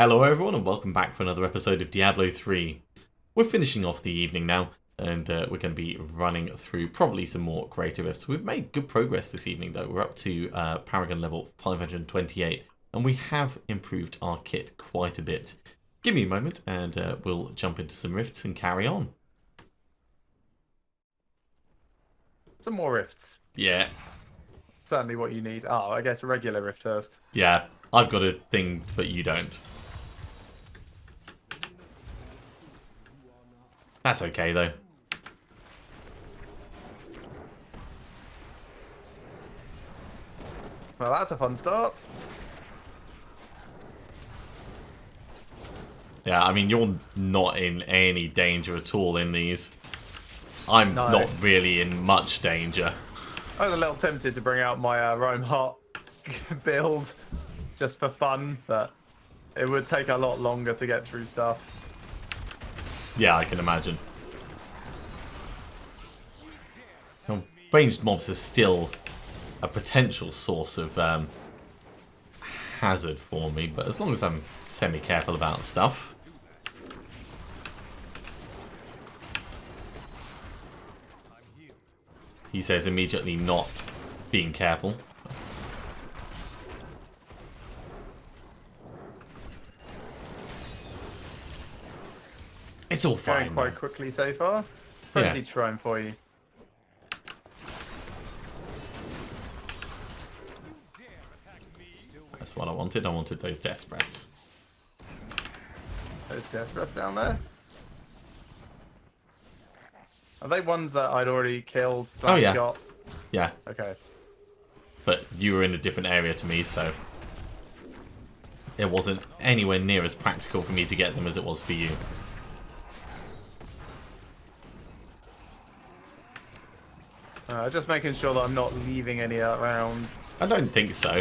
Hello everyone and welcome back for another episode of Diablo 3. We're finishing off the evening now and we're going to be running through probably some more creative rifts. We've made good progress this evening though. We're up to Paragon level 528 and we have improved our kit quite a bit. Give me a moment and we'll jump into some rifts and carry on. Some more rifts. Yeah. Certainly what you need. Oh, I guess a regular rift first. Yeah, I've got a thing but you don't. That's okay though. Well, that's a fun start. Yeah, I mean, you're not in any danger at all in these. I'm not really in much danger. I was a little tempted to bring out my Rimeheart build just for fun, but it would take a lot longer to get through stuff. Yeah, I can imagine. Now, ranged mobs are still a potential source of hazard for me, but as long as I'm semi-careful about stuff. He says immediately not being careful. It's all fine. Going quite quickly so far. Plenty to try for you. That's what I wanted. I wanted those death breaths. Those death breaths down there. Are they ones that I'd already killed? Oh yeah. Got? Yeah. Okay. But you were in a different area to me, so it wasn't anywhere near as practical for me to get them as it was for you. Just making sure that I'm not leaving any around. I don't think so.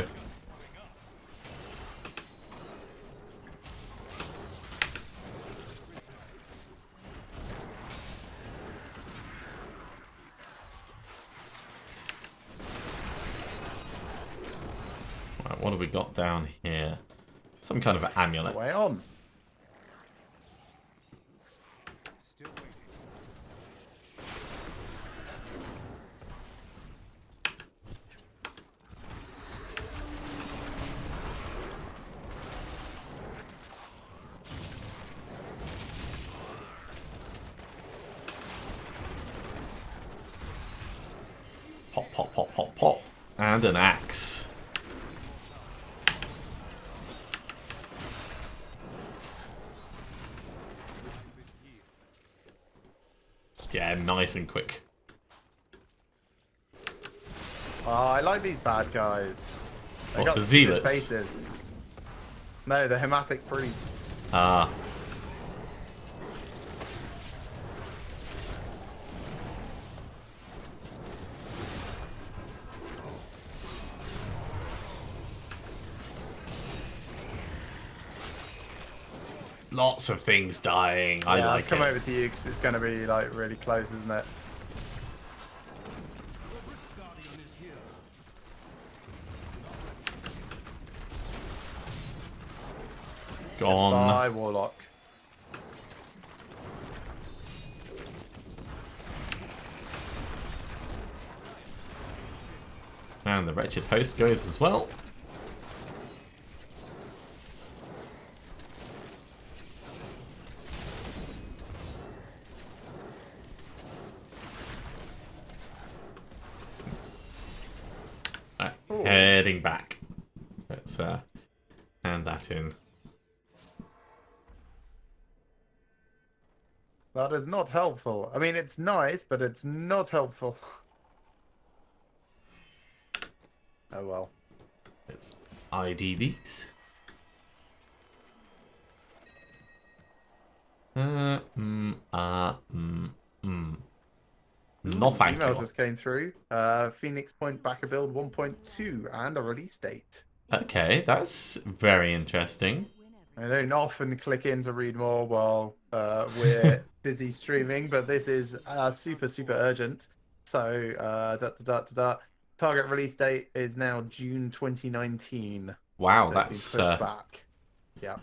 Right, what have we got down here? Some kind of an amulet. Way on. Pop, pop, pop, pop, pop. And an axe. Yeah, nice and quick. Oh, I like these bad guys. They What, got the stupid zealots? faces. No, the hematic priests. Ah. Lots of things dying. I like come it. over to you because it's going to be like really close, isn't it? Gone. Bye, Warlock. And the wretched host goes as well. Right, heading back. Let's hand that in. That is not helpful. I mean, it's nice, but it's not helpful. Oh well. Let's ID these. No thank Email you. just came through. Phoenix Point backer build 1.2 and a release date. Okay, that's very interesting. I don't often click in to read more while we're busy streaming, but this is super urgent. So target release date is now June 2019. Wow, So it's that's been pushed back. Yeah.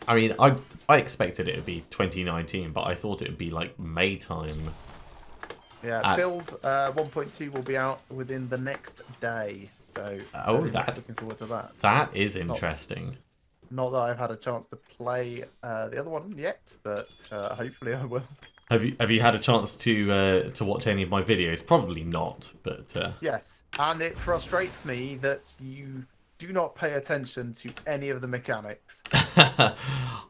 I mean, I expected it would be 2019, but I thought it would be like May time. Yeah, build 1.2 will be out within the next day. So looking forward to that. That is interesting. Not that I've had a chance to play the other one yet, but hopefully I will. Have you had a chance to watch any of my videos? Probably not, but yes, and it frustrates me that you do not pay attention to any of the mechanics.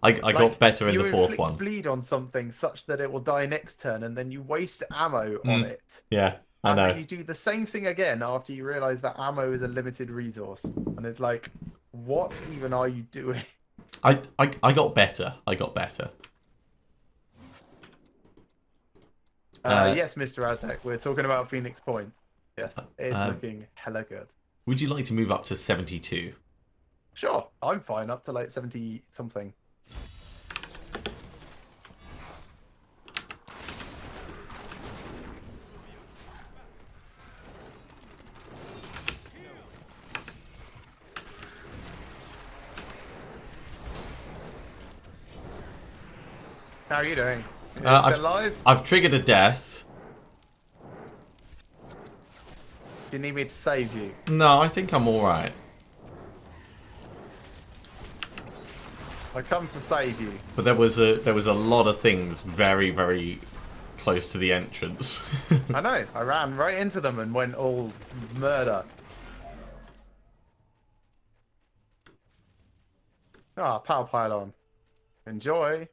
I got better in the fourth one. You bleed on something such that it will die next turn, and then you waste ammo on it. Yeah, I know. And then you do the same thing again after you realise that ammo is a limited resource, and it's like, what even are you doing? I got better. I got better. Yes, Mr. Aztec, we're talking about Phoenix Point. Yes, it's looking hella good. Would you like to move up to 72? Sure, I'm fine. Up to like 70 something. How are you doing? Still alive? I've triggered a death. Do you need me to save you? No, I think I'm all right. I come to save you. But there was a lot of things very, very close to the entrance. I know. I ran right into them and went all murder. Ah, power pylon. Enjoy.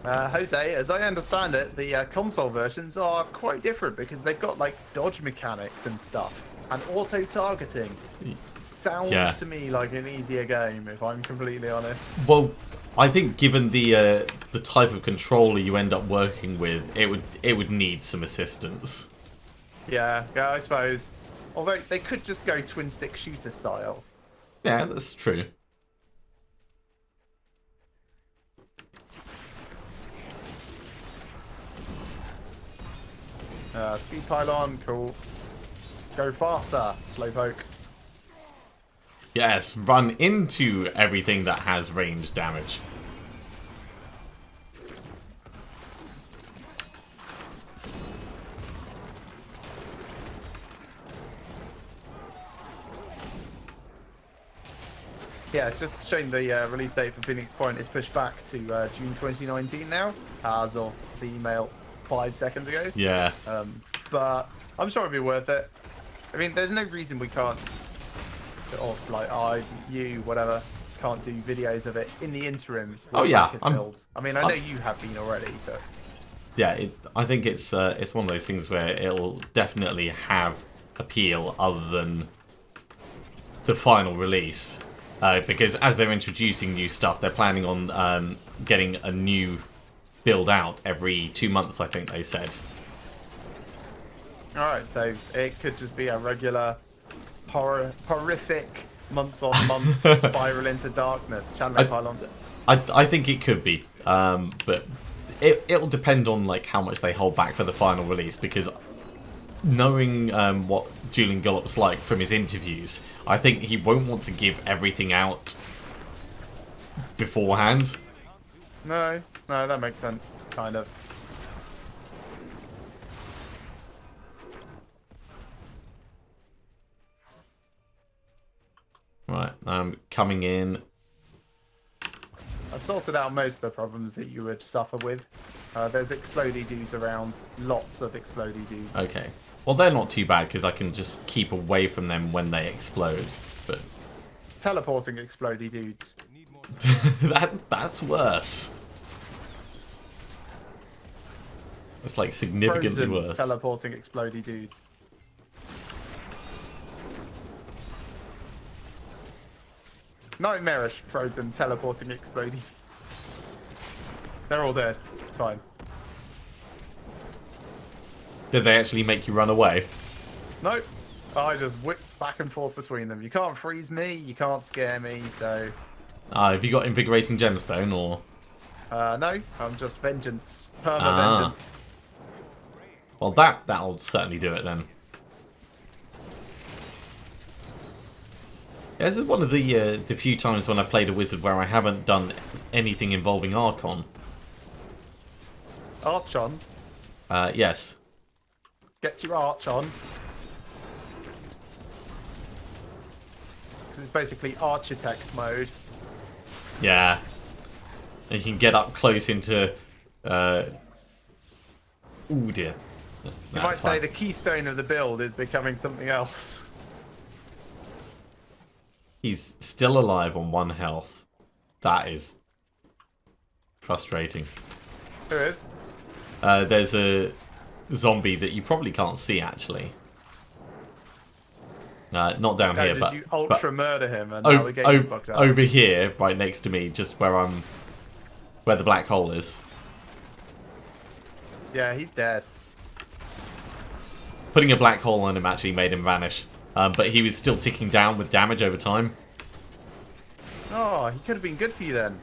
Jose, as I understand it, the console versions are quite different because they've got like dodge mechanics and stuff and auto-targeting. Sounds to me like an easier game, if I'm completely honest. Well, I think given the type of controller you end up working with, it would need some assistance. Yeah, I suppose. Although they could just go twin-stick shooter style. Yeah, that's true. Speed pylon, cool. Go faster, slowpoke. Yes, run into everything that has range damage. Yeah, it's just showing the release date for Phoenix Point is pushed back to June 2019 now, as of the email 5 seconds ago. Yeah. But I'm sure it'll be worth it. I mean, there's no reason we can't, or like you, whatever, can't do videos of it in the interim. Oh yeah. I mean, I know you have been already, but yeah, I think it's one of those things where it'll definitely have appeal other than the final release, because as they're introducing new stuff, they're planning on getting a new build out every 2 months, I think they said. Alright, so it could just be a regular horrific month-on-month spiral into darkness. Chandler pylons. I think it could be, but it'll depend on like how much they hold back for the final release, because knowing what Julian Gollop's like from his interviews, I think he won't want to give everything out beforehand. No, that makes sense, kind of. Right, I'm coming in. I've sorted out most of the problems that you would suffer with. There's explodey dudes around, lots of explodey dudes. Okay, well they're not too bad because I can just keep away from them when they explode. But teleporting explodey dudes. that's worse. It's like significantly worse. Teleporting explodey dudes. Nightmarish frozen teleporting explodey dudes. They're all dead. It's fine. Did they actually make you run away? Nope. I just whip back and forth between them. You can't freeze me, you can't scare me, so... Have you got invigorating gemstone, or...? No, I'm just vengeance. Perma-vengeance. Well, that'll certainly do it then. Yeah, this is one of the few times when I played a wizard where I haven't done anything involving Archon. Archon? Yes. Get your arch on. It's basically architect mode. Yeah. And you can get up close into... Ooh, dear. You might say the keystone of the build is becoming something else. He's still alive on 1 health. That is frustrating. Who is? There's a zombie that you probably can't see, actually. Not down here, did but... you ultra murder him and now the game's bugged out? Over here, right next to me, just where where the black hole is. Yeah, he's dead. Putting a black hole on him actually made him vanish. But he was still ticking down with damage over time. Oh, he could have been good for you then.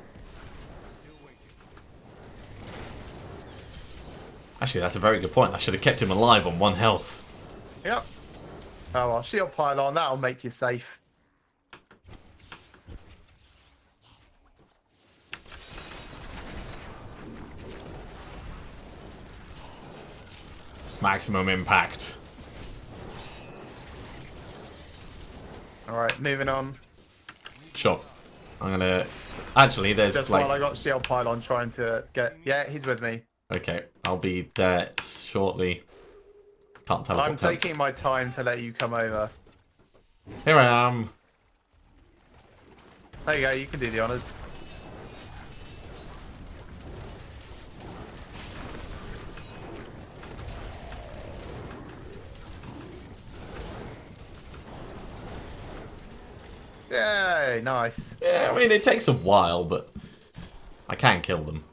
Actually, that's a very good point. I should have kept him alive on 1 health. Yep. Oh well, shield pylon, that'll make you safe. Maximum impact. Alright, moving on. Sure. I'm gonna... Actually, there's Just like... while I got shield pylon trying to get... Yeah, he's with me. Okay, I'll be there shortly. Can't teleport. I'm taking my time to let you come over. Here I am. There you go, you can do the honours. Yay, nice. Yeah, I mean, it takes a while, but I can kill them.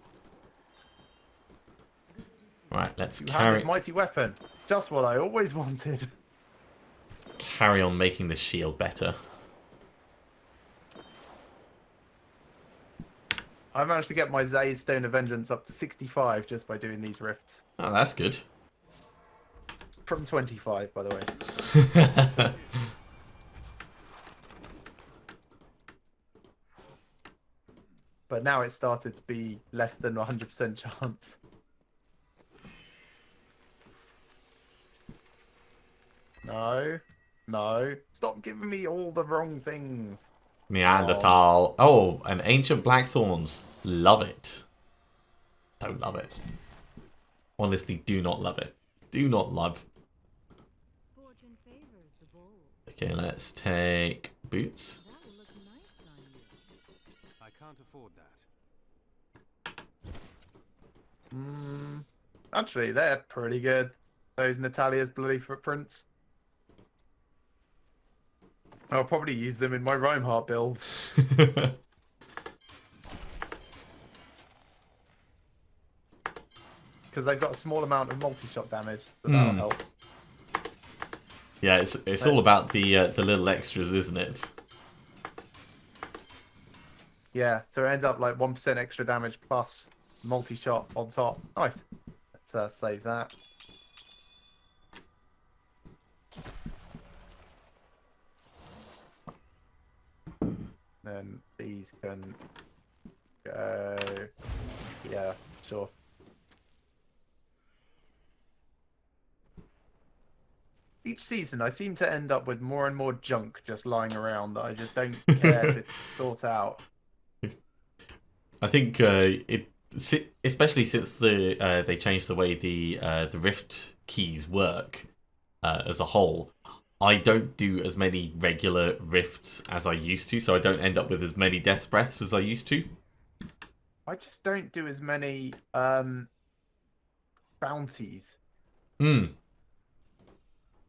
Right, let's carry... Mighty weapon. Just what I always wanted. Carry on making the shield better. I managed to get my Zay's Stone of Vengeance up to 65 just by doing these rifts. Oh, that's good. From 25, by the way. But now it started to be less than 100% chance. No. No. Stop giving me all the wrong things. Neanderthal. Oh, an ancient blackthorns. Love it. Don't love it. Honestly, do not love it. Do not love. Okay, let's take boots. I can't afford that. Actually, they're pretty good. Those Natalia's bloody footprints. I'll probably use them in my Rimeheart build. Because they've got a small amount of multi-shot damage, but that'll help. Yeah, it's all about the little extras, isn't it? Yeah, so it ends up like 1% extra damage plus multi-shot on top. Nice. Let's save that. Then these can go... Yeah, sure. Each season, I seem to end up with more and more junk just lying around that I just don't care to sort out. I think especially since they changed the way the Rift keys work as a whole, I don't do as many regular rifts as I used to, so I don't end up with as many death breaths as I used to. I just don't do as many bounties. I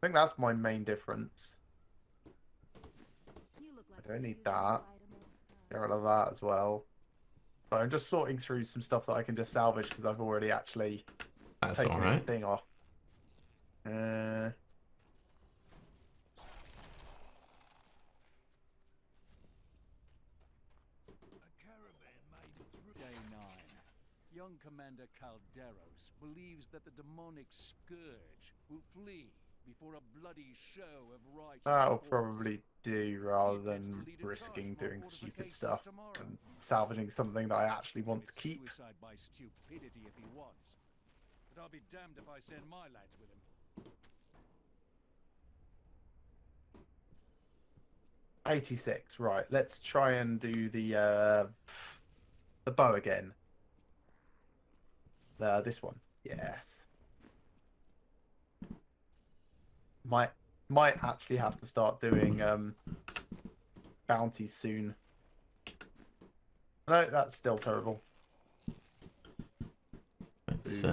think that's my main difference. I don't need that. Get rid of that as well. But I'm just sorting through some stuff that I can just salvage because I've already actually taken this thing off. Day 9. Young Commander Calderos believes that the demonic scourge will flee before a bloody show of righteous That'll force. probably do rather than risking doing stupid stuff and salvaging something that I actually want to keep. Suicide by stupidity if he wants. But I'll be damned if I send my lads with him. 86, right. Let's try and do the bow again. This one. Yes. Might actually have to start doing bounties soon. No, that's still terrible. Let's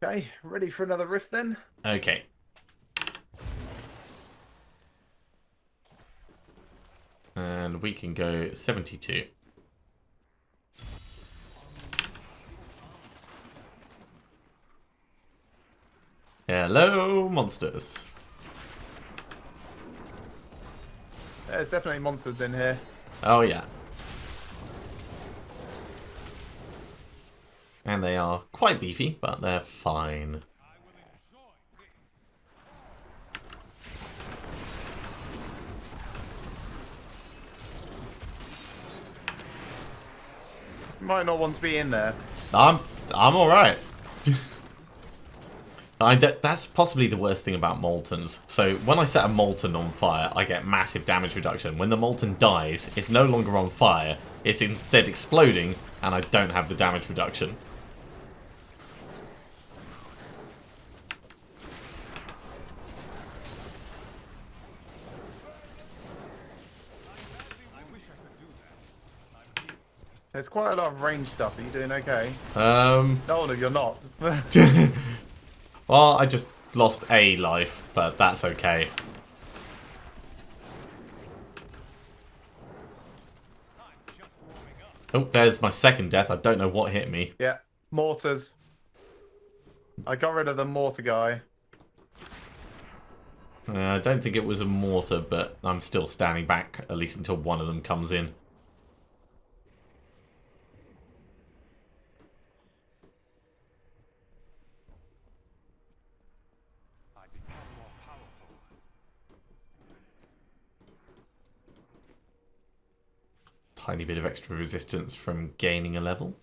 Okay, ready for another rift then? okay. And we can go 72. Hello, monsters. There's definitely monsters in here. Oh, yeah. And they are quite beefy, but they're fine. You might not want to be in there. I'm all right. That's possibly the worst thing about Moltons. So when I set a Molten on fire, I get massive damage reduction. When the Molten dies, it's no longer on fire. It's instead exploding, and I don't have the damage reduction. There's quite a lot of range stuff. Are you doing okay? Um. No, you're not. Well, I just lost a life, but that's okay. Oh, there's my second death. I don't know what hit me. Yeah, mortars. I got rid of the mortar guy. I don't think it was a mortar, but I'm still standing back, at least until one of them comes in. Tiny bit of extra resistance from gaining a level.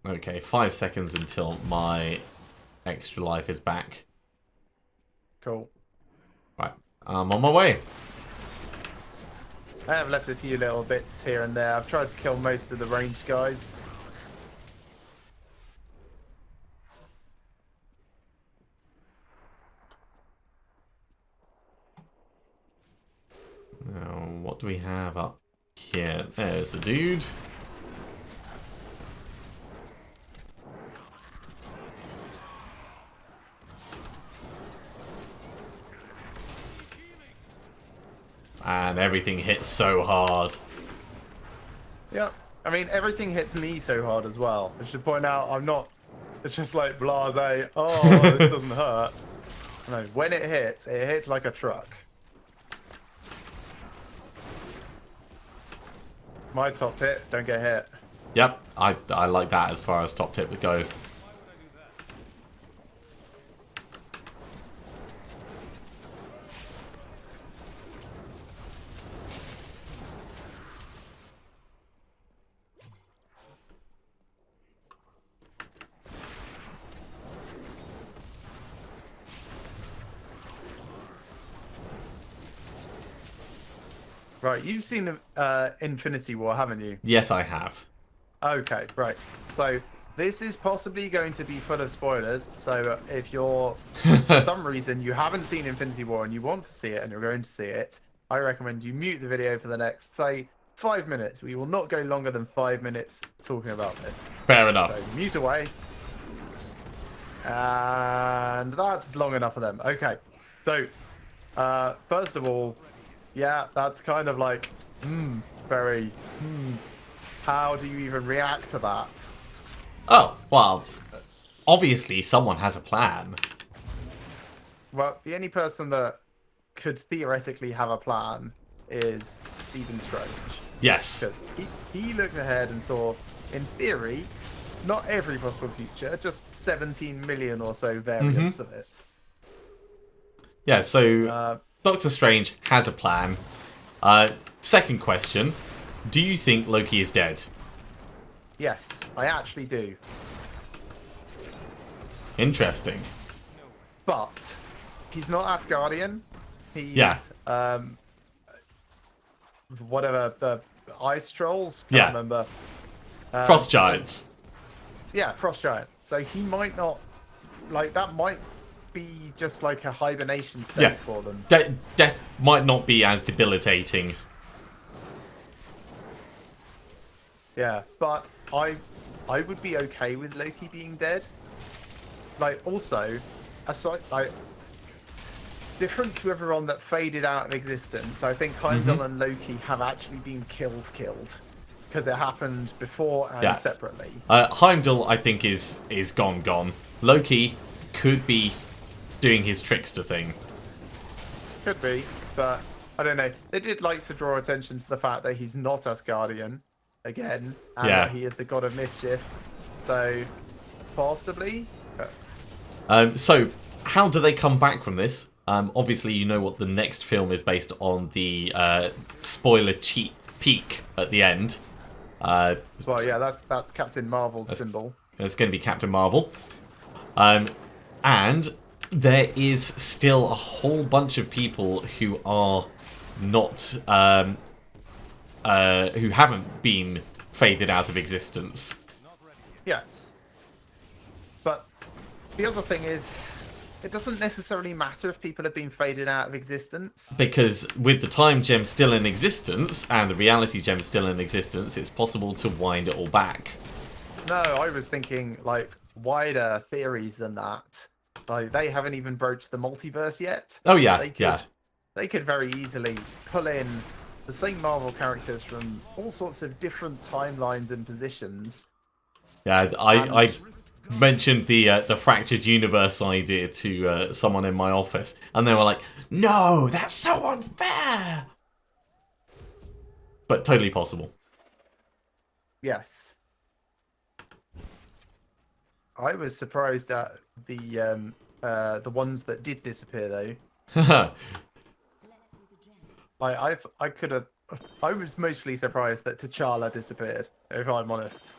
Okay, 5 seconds until my extra life is back. Cool. Right, I'm on my way. I have left a few little bits here and there. I've tried to kill most of the ranged guys. Now, what do we have up here? There's a dude. And everything hits so hard. Yeah, I mean, everything hits me so hard as well. I should point out, I'm not just like blasé, oh, this doesn't hurt. No, when it hits like a truck. My top tip, don't get hit. Yep, I like that as far as top tip would go. Right, you've seen Infinity War, haven't you? Yes, I have. Okay, right. So this is possibly going to be full of spoilers. So if you're, for some reason, you haven't seen Infinity War and you want to see it and you're going to see it, I recommend you mute the video for the next, say, 5 minutes. We will not go longer than 5 minutes talking about this. Fair enough. So mute away. And that's long enough for them. Okay. So, first of all, yeah, that's kind of like, how do you even react to that? Oh, well, obviously someone has a plan. Well, the only person that could theoretically have a plan is Stephen Strange. Yes. Because he looked ahead and saw, in theory, not every possible future, just 17 million or so variants of it. Yeah, so Doctor Strange has a plan. Second question, do you think Loki is dead? Yes, I actually do. Interesting. But he's not Asgardian. He's whatever the ice trolls. Can't remember. Frost giants. Yeah, frost giant. So he might not, like, that might be just like a hibernation state for them. Death might not be as debilitating. Yeah, but I would be okay with Loki being dead. Like, also, aside, like, different to everyone that faded out of existence, I think Heimdall and Loki have actually been killed. Because it happened before and separately. Heimdall, I think, is gone. Loki could be doing his trickster thing. Could be, but I don't know. They did like to draw attention to the fact that he's not Asgardian, again, and that he is the god of mischief. So, possibly. So, how do they come back from this? Obviously, you know what the next film is based on, the spoiler cheat peek at the end. Well, yeah, that's Captain Marvel's symbol. It's going to be Captain Marvel. And there is still a whole bunch of people who are not... who haven't been faded out of existence. Yes. But the other thing is, it doesn't necessarily matter if people have been faded out of existence. Because with the time gem still in existence, and the reality gem still in existence, it's possible to wind it all back. No, I was thinking, like, wider theories than that. Like, they haven't even broached the multiverse yet. Oh, yeah, They could very easily pull in the same Marvel characters from all sorts of different timelines and positions. Yeah, I mentioned the fractured universe idea to someone in my office, and they were like, "No, that's so unfair." But totally possible. Yes. I was surprised at the ones that did disappear, though. I was mostly surprised that T'Challa disappeared, if I'm honest.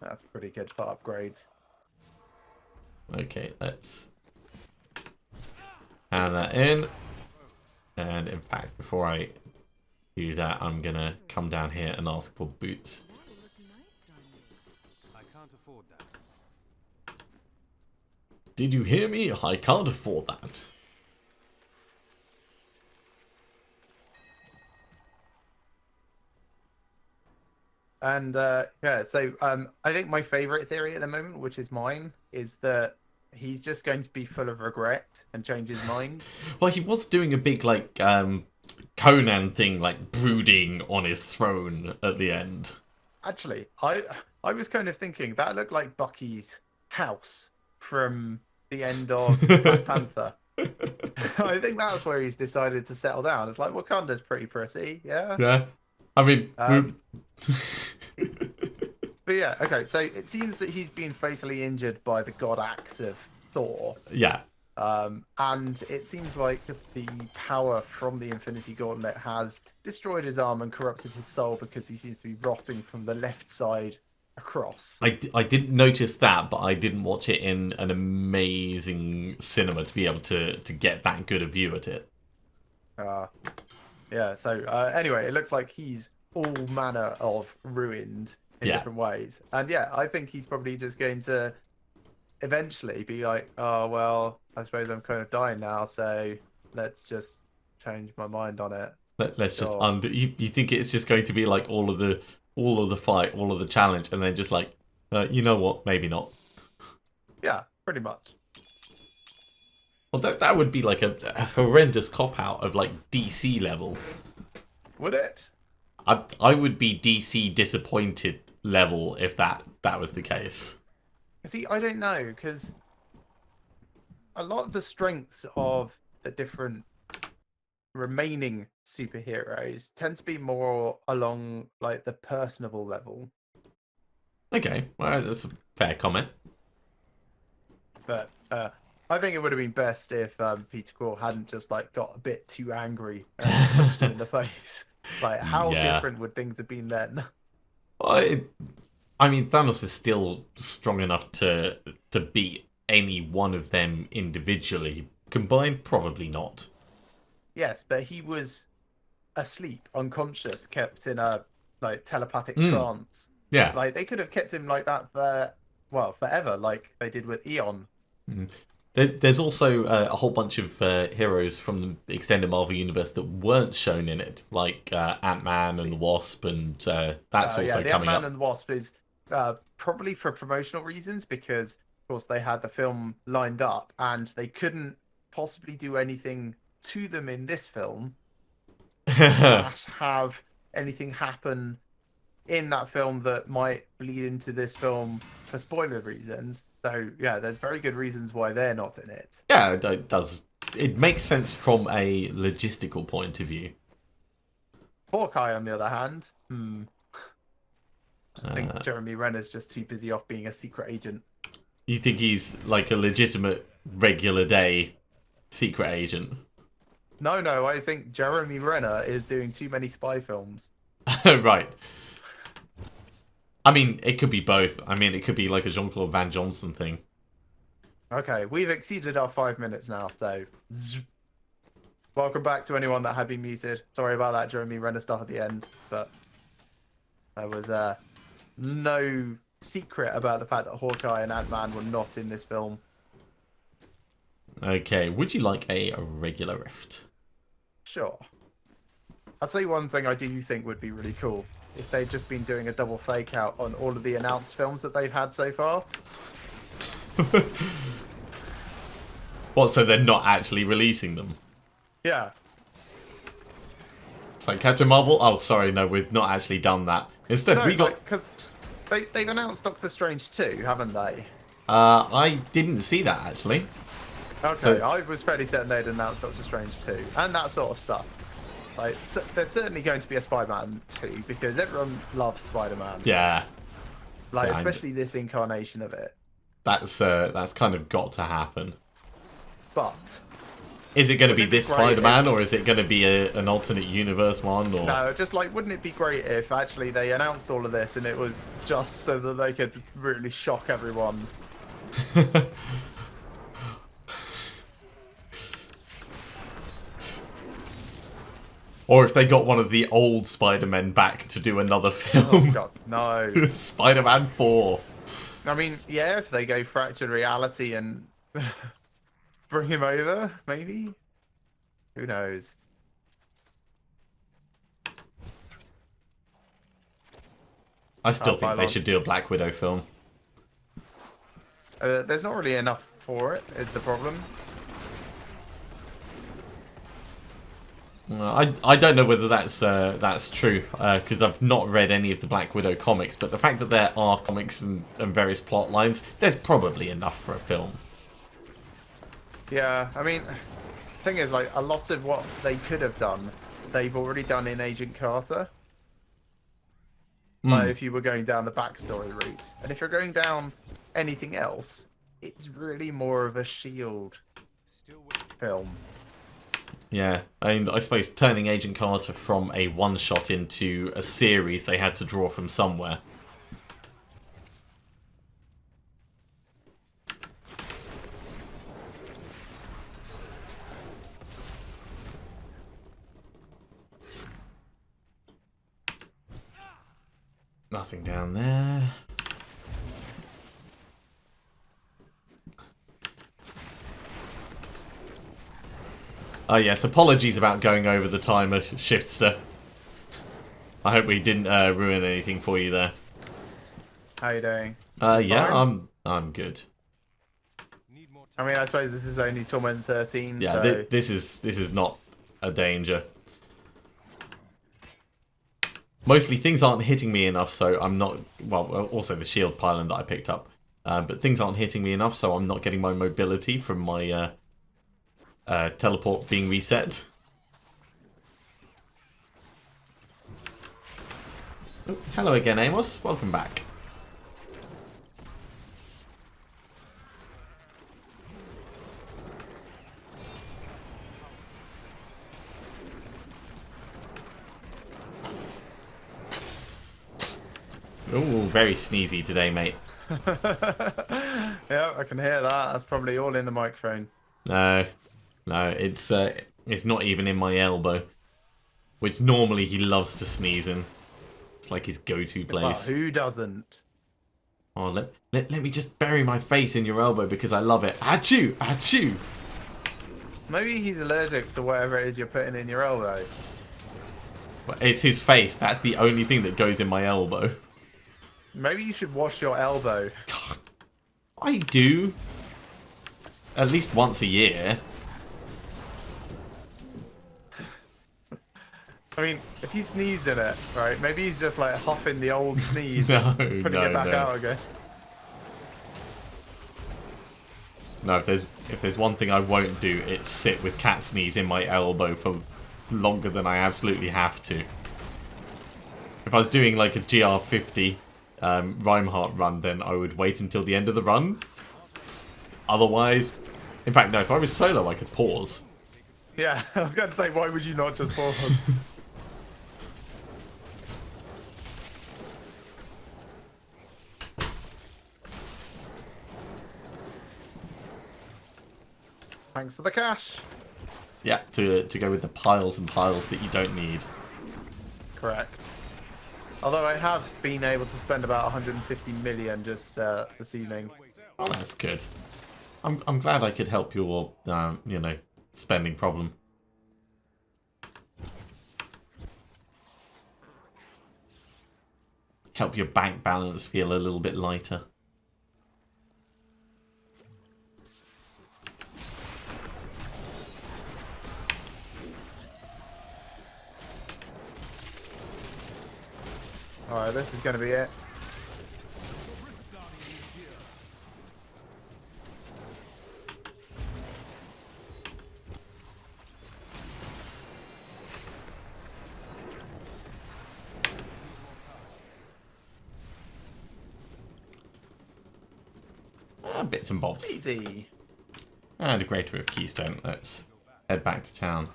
That's pretty good for upgrades. Okay, let's hand that in. And in fact, before I do that, I'm gonna come down here and ask for boots. I can't afford that. Did you hear me? I can't afford that. And yeah, so I think my favorite theory at the moment, which is mine, is that he's just going to be full of regret and change his mind. Well, he was doing a big, like, Conan thing, like, brooding on his throne at the end. Actually, I was kind of thinking that looked like Bucky's house from the end of Black Panther. I think that's where he's decided to settle down. It's like, Wakanda's pretty pretty, yeah? Yeah. I mean... But yeah, okay, so it seems that he's been fatally injured by the god axe of Thor. Yeah. And it seems like the power from the Infinity Gauntlet has destroyed his arm and corrupted his soul because he seems to be rotting from the left side across. I didn't notice that, but I didn't watch it in an amazing cinema to be able to get that good a view at it. Yeah, so anyway, it looks like he's all manner of ruined in different ways. And yeah, I think he's probably just going to eventually be like, oh, well, I suppose I'm kind of dying now, so let's just change my mind on it. Let's just undo. You think it's just going to be like all of the fight, all of the challenge, and then just like, you know what, maybe not. Yeah, pretty much. Well, that would be like a horrendous cop-out of like DC level. Would it? I would be DC disappointed level if that was the case. See, I don't know, because a lot of the strengths of the different remaining superheroes tend to be more along like the personable level. Okay, well, that's a fair comment. But I think it would have been best if Peter Quill hadn't just like got a bit too angry and punched him in the face. Like, how Yeah. different would things have been then? Well, I mean, Thanos is still strong enough to beat any one of them individually. Combined, probably not. Yes, but he was asleep, unconscious, kept in a like telepathic Mm. trance. Yeah. Like they could have kept him like that for forever, like they did with Eon. There's also a whole bunch of heroes from the extended Marvel universe that weren't shown in it, like Ant-Man and the Wasp, and that's also the coming Ant-Man up. and the Wasp is probably for promotional reasons because, of course, they had the film lined up and they couldn't possibly do anything to them in this film slash have anything happen in that film that might bleed into this film for spoiler reasons. So yeah, there's very good reasons why they're not in it. Yeah, it does. It makes sense from a logistical point of view. Hawkeye, on the other hand, I think Jeremy Renner's just too busy off being a secret agent. You think he's like a legitimate regular day secret agent? No, I think Jeremy Renner is doing too many spy films. Right. I mean, it could be both. I mean, it could be like a Jean-Claude Van Johnson thing. Okay, we've exceeded our 5 minutes now, so welcome back to anyone that had been muted. Sorry about that Jeremy Renner stuff at the end, but there was no secret about the fact that Hawkeye and Ant-Man were not in this film. Okay, would you like a regular rift? Sure. I'll tell you one thing I do think would be really cool. If they'd just been doing a double fake out on all of the announced films that they've had so far. What, so they're not actually releasing them? Yeah. It's like Captain Marvel? Oh, sorry, no, we've not actually done that. Instead, No, we got... because they've announced Doctor Strange 2, haven't they? I didn't see that, actually. Okay, So- I was fairly certain they'd announced Doctor Strange 2, and that sort of stuff. Like, so there's certainly going to be a Spider-Man 2, because everyone loves Spider-Man. Yeah. Like, Yeah, especially this incarnation of it. That's kind of got to happen. But Is it going to be Wouldn't it be this great Spider-Man, or is it going to be an alternate universe one? Or no, just like, wouldn't it be great if actually they announced all of this and it was just so that they could really shock everyone? Or if they got one of the old Spider-Men back to do another Oh film. god, no. Spider-Man 4. I mean, yeah, if they go fractured reality and bring him over, maybe? Who knows? I still think they Pylon. should do a Black Widow film. There's not really enough for it, is the problem. I don't know whether that's true, because I've not read any of the Black Widow comics, but the fact that there are comics and various plot lines, there's probably enough for a film. Yeah, I mean, thing is, like, a lot of what they could have done, they've already done in Agent Carter. Like, if you were going down the backstory route. And if you're going down anything else, it's really more of a S.H.I.E.L.D. film. Yeah, I mean, I suppose turning Agent Carter from a one-shot into a series they had to draw from somewhere. Nothing down there. Oh yes, apologies about going over the timer, Shiftster. I hope we didn't ruin anything for you there. How you doing? Yeah, Fine? I'm good. I mean, I suppose this is only Torment 13, Yeah, so... this is not a danger. Mostly things aren't hitting me enough, so I'm not... Well, also the shield pylon that I picked up. But things aren't hitting me enough, so I'm not getting my mobility from my teleport being reset. Oh, hello again, Amos. Welcome back. Ooh, very sneezy today, mate. Yeah, I can hear that. That's probably all in the microphone. No, it's not even in my elbow, which normally he loves to sneeze in. It's like his go-to place. Well, who doesn't? Oh, let me just bury my face in your elbow because I love it. Achoo! Achoo! Maybe he's allergic to whatever it is you're putting in your elbow. It's his face. That's the only thing that goes in my elbow. Maybe you should wash your elbow. I do. At least once a year. I mean, if he sneezed in it, right? Maybe he's just like huffing the old sneeze, No, and putting it back out again. No, if there's one thing I won't do, it's sit with cat sneeze in my elbow for longer than I absolutely have to. If I was doing like a GR50 Rimeheart run, then I would wait until the end of the run. Otherwise, in fact, no, if I was solo, I could pause. Yeah, I was going to say, why would you not just pause? Thanks for the cash. Yeah, to go with the piles and piles that you don't need. Correct. Although I have been able to spend about 150 million just this evening. Oh, that's good. I'm glad I could help your, you know, spending problem. Help your bank balance feel a little bit lighter. Alright, this is going to be it. Bits and bobs. Easy. And a greater of Keystone. Let's head back to town.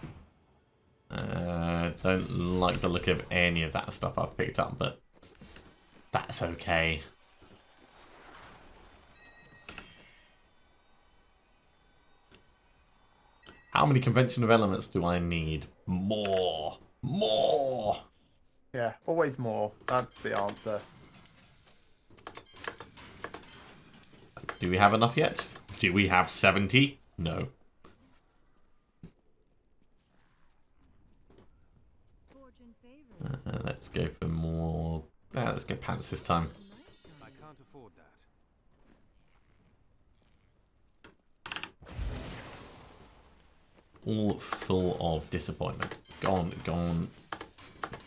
Don't like the look of any of that stuff I've picked up, but that's okay. How many convention of elements do I need? More! More! Yeah, always more. That's the answer. Do we have enough yet? Do we have 70? No. Let's go for more. Let's go pants this time. I can't afford that. All full of disappointment. Gone, gone,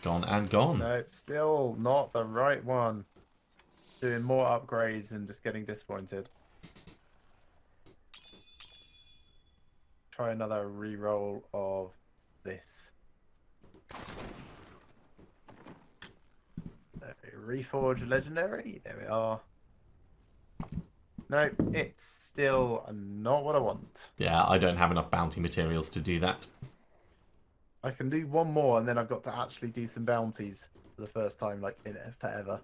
gone, and gone. No, still not the right one. Doing more upgrades and just getting disappointed. Try another re-roll of this. Reforged Legendary. There we are. No, it's still not what I want. Yeah, I don't have enough bounty materials to do that. I can do one more and then I've got to actually do some bounties for the first time, like, in it forever.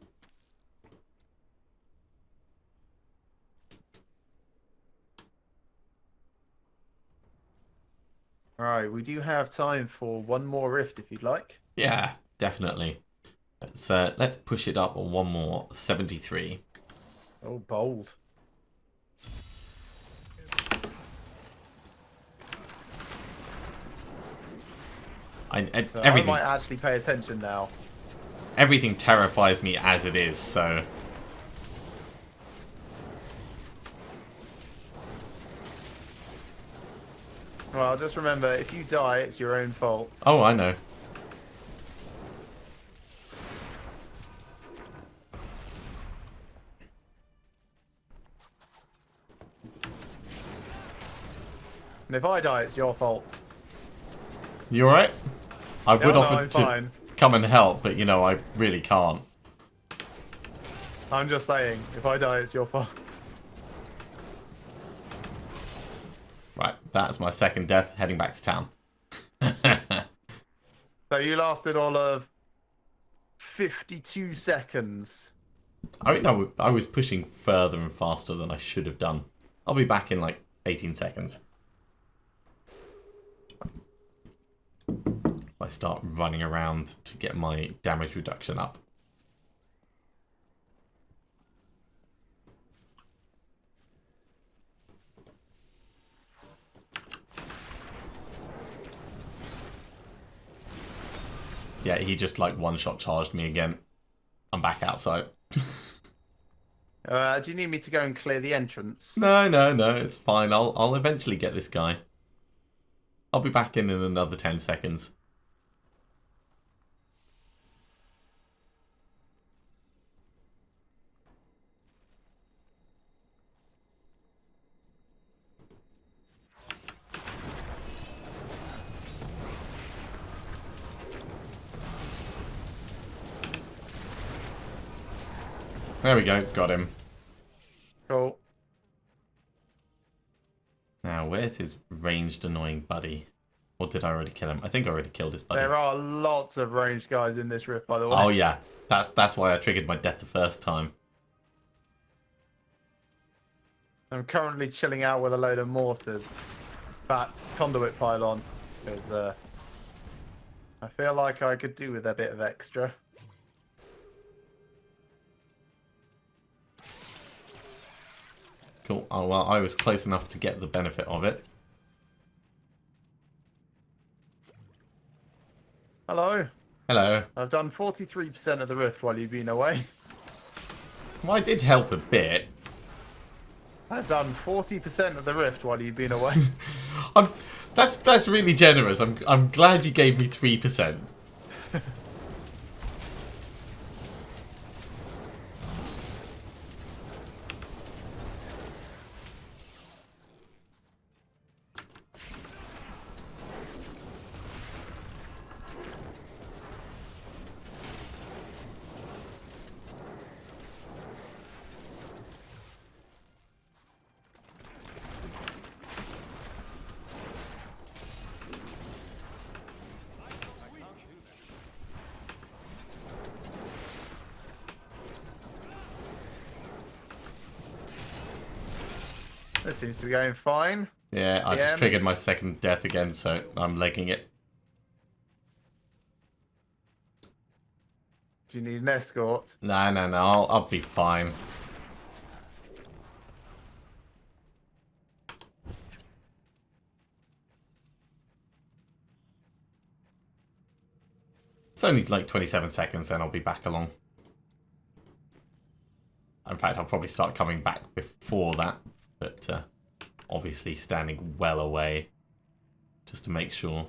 Alright, we do have time for one more rift if you'd like. Yeah, definitely. Let's push it up one more. 73. Oh, bold. I might actually pay attention now. Everything terrifies me as it is, so... Well, just remember, if you die, it's your own fault. Oh, I know. And if I die, it's your fault. You alright? I would No, offer I'm to fine. come and help, but you know, I really can't. I'm just saying, if I die, it's your fault. Right, that's my second death, heading back to town. So you lasted all of 52 seconds. I mean, I was pushing further and faster than I should have done. I'll be back in like 18 seconds. I start running around to get my damage reduction up. Yeah, he just like one-shot charged me again. I'm back outside. Do you need me to go and clear the entrance? No, it's fine. I'll eventually get this guy. I'll be back in another 10 seconds. There we go, got him. Cool. Now, where's his ranged annoying buddy? Or did I already kill him? I think I already killed his buddy. There are lots of ranged guys in this rift, by the way. Oh yeah, that's why I triggered my death the first time. I'm currently chilling out with a load of mortars. That conduit pylon. Because I feel like I could do with a bit of extra. Cool. Oh well, I was close enough to get the benefit of it. Hello. Hello. I've done 43% of the rift while you've been away. Well, I did help a bit. I've done 40% of the rift while you've been away. That's really generous. I'm glad you gave me 3%. This seems to be going fine. Yeah, I just triggered my second death again, so I'm legging it. Do you need an escort? No, I'll be fine. It's only like 27 seconds, then I'll be back along. In fact, I'll probably start coming back before that, but obviously standing well away, just to make sure.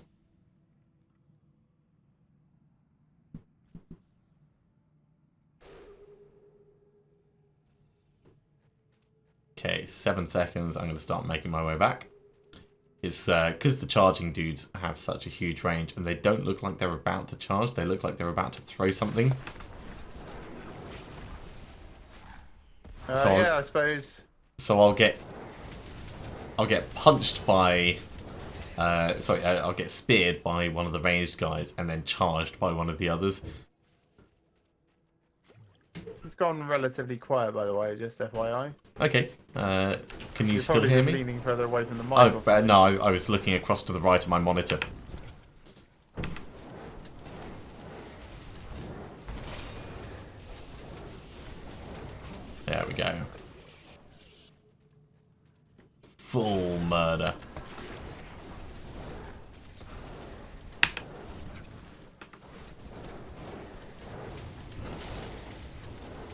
Okay, 7 seconds. I'm going to start making my way back. It's because the charging dudes have such a huge range, and they don't look like they're about to charge. They look like they're about to throw something. Yeah, I suppose. So I'll get punched by, I'll get speared by one of the ranged guys, and then charged by one of the others. You've gone relatively quiet, by the way, just FYI. Okay. Can you You're still probably hear just me? leaning further away from the mic. Oh, no, I was looking across to the right of my monitor. There we go. Full murder.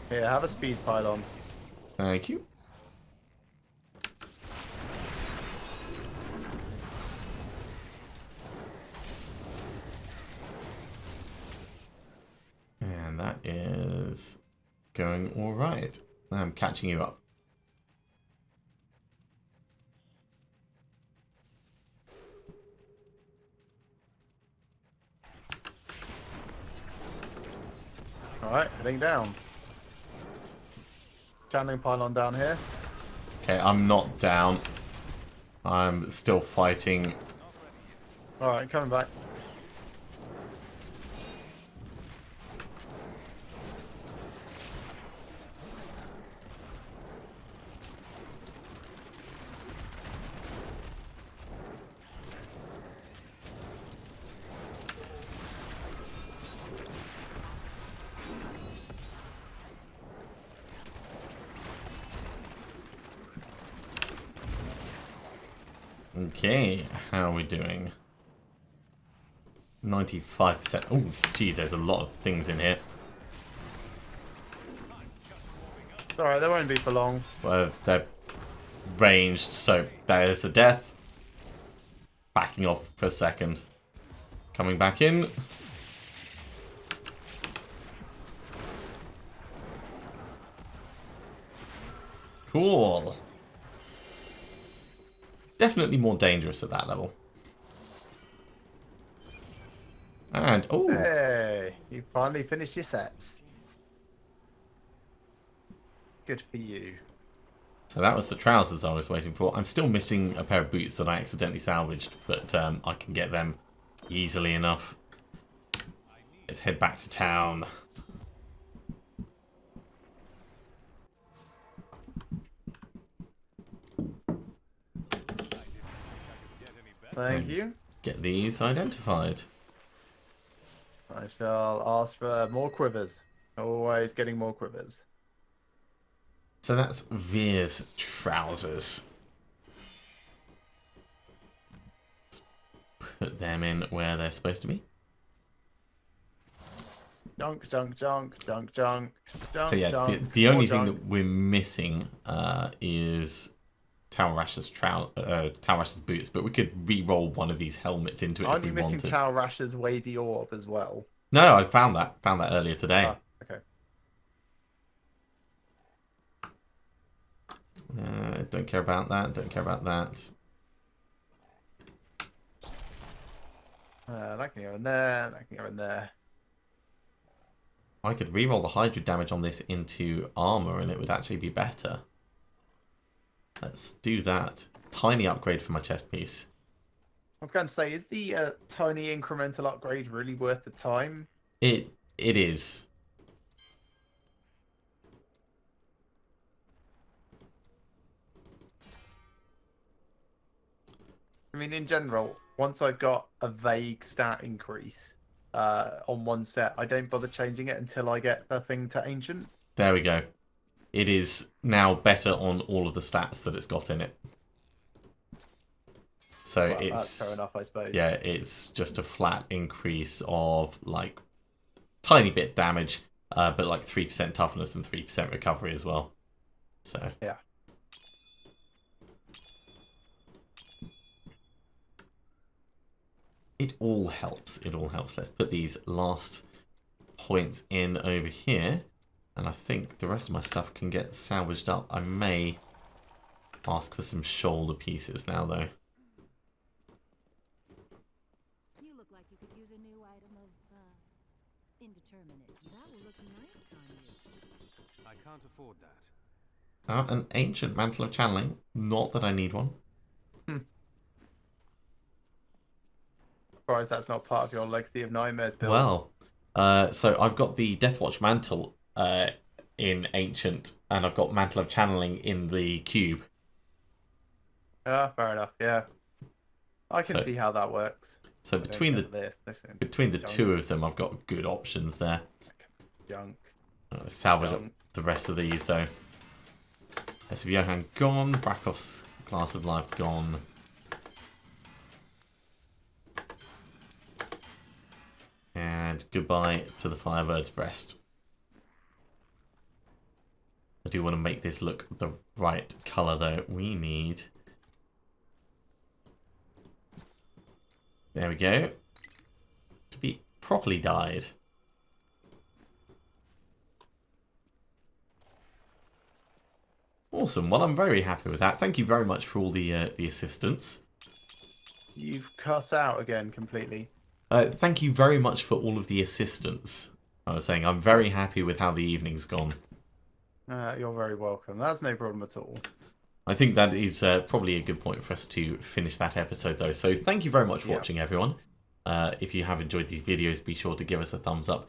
Here, have a speed pylon. Thank you. And that is going all right. I'm catching you up. Alright, heading down. Channeling pylon down here. Okay, I'm not down. I'm still fighting. Alright, coming back. Okay, how are we doing? 95%. Oh, geez, there's a lot of things in here. Alright, they won't be for long. Well, they're ranged, so there's a death. Backing off for a second. Coming back in. Cool. Definitely more dangerous at that level. And, oh. Hey, you finally finished your sets. Good for you. So that was the trousers I was waiting for. I'm still missing a pair of boots that I accidentally salvaged, but I can get them easily enough. Let's head back to town. Thank you. Get these identified. I shall ask for more quivers. Always getting more quivers. So that's Veer's trousers. Put them in where they're supposed to be. Junk, junk, junk, junk, junk, junk. So yeah, junk, the only thing junk. that we're missing is Talrash's boots, but we could re-roll one of these helmets into it Aren't if you we missing wanted. Tal Rash's wavy orb as well? No, I found that earlier today. Ah, okay. Don't care about that. Don't care about that. That can go in there. That can go in there. I could re-roll the Hydra damage on this into armor, and it would actually be better. Let's do that. Tiny upgrade for my chest piece. I was going to say, is the tiny incremental upgrade really worth the time? It is. I mean, in general, once I've got a vague stat increase on one set, I don't bother changing it until I get the thing to ancient. There we go. It is now better on all of the stats that it's got in it. So Well, it's that's fair enough, I suppose. yeah, it's just a flat increase of like tiny bit damage, but like 3% toughness and 3% recovery as well. So Yeah. it all helps. It all helps. Let's put these last points in over here. And I think the rest of my stuff can get salvaged up. I may ask for some shoulder pieces now, though. You look like you could use a new item of, indeterminate. That will look nice on you. I can't afford that. An ancient mantle of channeling. Not that I need one. Surprised that's not part of your Legacy of Nightmares build. Well, so I've got the Deathwatch mantle in ancient, and I've got mantle of channeling in the cube. Yeah, fair enough. Yeah, I can So- see how that works. So I don't between get the this two of them, I've got good options there. junk. Salvage up the rest of these though. S of Johan gone. Brackov's Glass of Life gone. And goodbye to the Firebird's breast. I do want to make this look the right colour though. We need... There we go. To be properly dyed. Awesome. Well, I'm very happy with that. Thank you very much for all the assistance. You've cut out again completely. Thank you very much for all of the assistance. I was saying I'm very happy with how the evening's gone. You're very welcome. That's no problem at all. I think that is probably a good point for us to finish that episode, though. So thank you very much for watching, everyone. If you have enjoyed these videos, be sure to give us a thumbs up.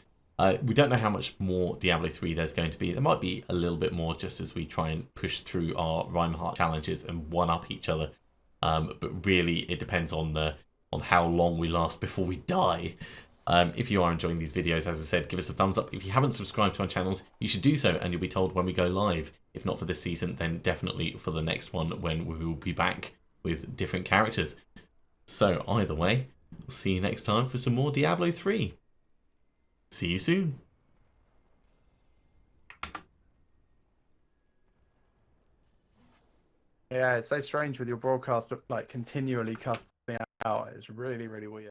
We don't know how much more Diablo 3 there's going to be. There might be a little bit more just as we try and push through our Rimeheart challenges and one-up each other. But really, it depends on how long we last before we die. If you are enjoying these videos, as I said, give us a thumbs up. If you haven't subscribed to our channels, you should do so, and you'll be told when we go live. If not for this season, then definitely for the next one, when we will be back with different characters. So either way, we'll see you next time for some more Diablo 3. See you soon. Yeah, it's so strange with your broadcast like continually cutting out. It's really, really weird.